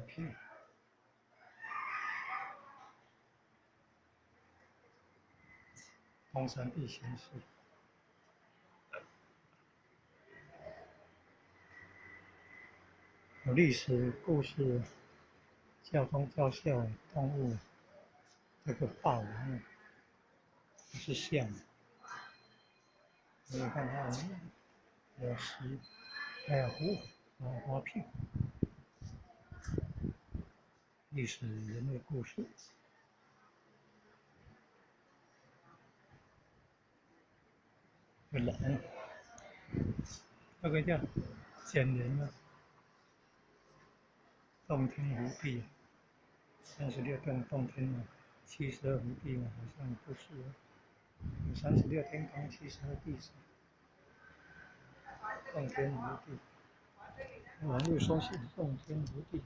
片。东山地形是有历史故事，教宗教校动物，这个霸王是象，你看它有石，还有湖，还有花片，历史人类故事。狼，这个叫简人啊，洞天湖地，36洞洞天啊，72湖地啊，好像不是啊，有36天罡，72地势，洞天湖地，网络搜寻洞天湖地。